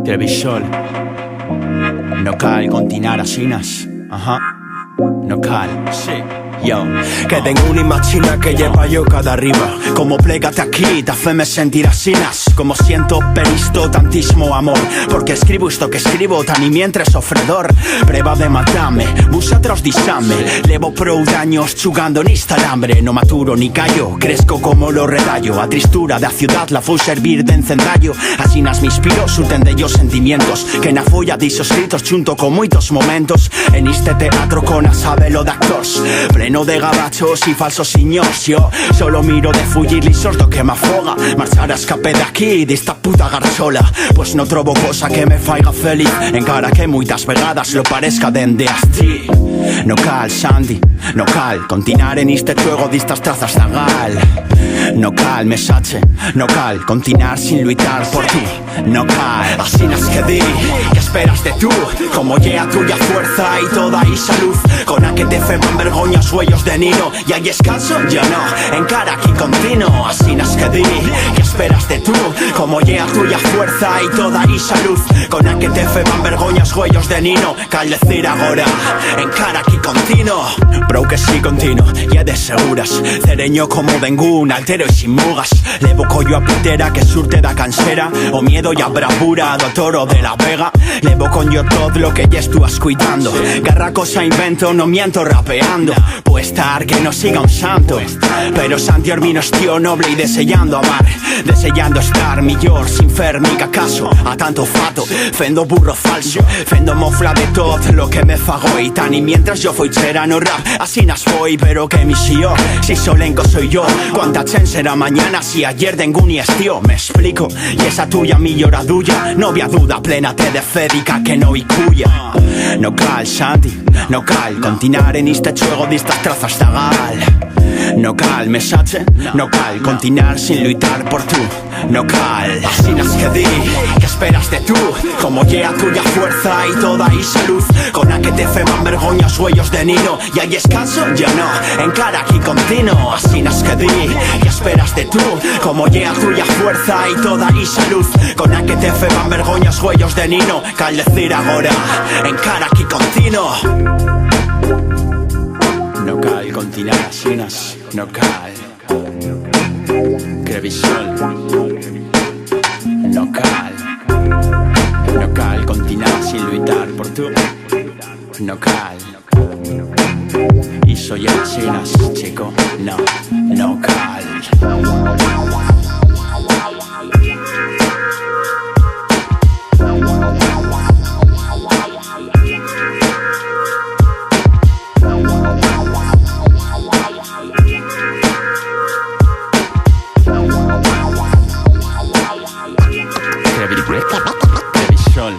Televisor. No cal continuar asinas. No cal, sí. Yo, que tengo una imagina que lleva yo cada arriba. Como plégate aquí, te fe me sentir asinas. Como siento per isto tantísimo amor, porque escribo esto que escribo tan y mientras ofredor. Preva de matarme, vosotros disame. Levo prou daños jugando nista hambre. No maturo ni callo, crezco como lo redallo. A tristura da ciudad la fui servir de encendallo. Asinas me inspiro, surten de ellos sentimientos que na folla disos escritos junto con muitos momentos. En este teatro con a sabelo de actors, pleno de gabachos y falsos señores. Yo solo miro de fugir y sordo que me afoga. Marchar a escape de aquí, de esta puta garzola. Pues no trobo cosa que me faiga feliz, encara que muitas vegadas lo parezca dende asti. No cal, Sandy, no cal continuar en este juego de estas trazas da gal. No cal, mesache, no cal continuar sin luchar por ti. No cal, así nas que di, que esperas de tú, como llega tuya fuerza y toda esa luz, con a que te feban vergoñas huellos de Nino. Y hay escaso, yo no, encara aquí continuo. Así nas que di, que esperas de tú, como llega tuya fuerza y toda esa luz, con a que te feban vergoñas huellos de Nino. Cal decir agora, encara aquí continuo. Bro que sí continuo, ya de seguras, cereño como ningún altero y sin mugas. Levo collo a pitera que surte da cansera, o miedo y a bravura do toro de la vega. Levo con yo todo lo que ya estás cuidando. Garra cosa invento, no miento rapeando. Puede estar que no siga un santo, pero Santi Ormino es tío noble y deseando amar, deseando estar millor sin fer ni caso a tanto fato. Fendo burro falso, fendo mofla de todo lo que me fago y tan. Y mientras yo fui cherano rap, así nas foi, pero que mi yo, si solenco soy yo. Cuánta chen será mañana si ayer tengo un estío, me explico. Y esa tuya mi lloradulla, no había duda plena te de fédica que no y cuya. No cal, Santi, no cal continuar en este juego de estas trazas da gal. No cal, mesache, no cal continuar sin luchar por tú. No cal, así nas que di, que esperas de tú, como llega tuya fuerza y toda esa luz, con a que te feban vergoñas huellos de Nino. Y hay escaso, yo no, encara aquí continuo. Así nas que di, que esperas de tú, como llega tuya fuerza y toda esa luz, con a que te feban vergoñas huellos de Nino. Cal decir agora, encara aquí continuo. No cal continuar asinas, no cal Crevisión. No cal, no cal continuar sin luchar por tú. No cal, y soy asinas, chico, no, no cal. Televisión.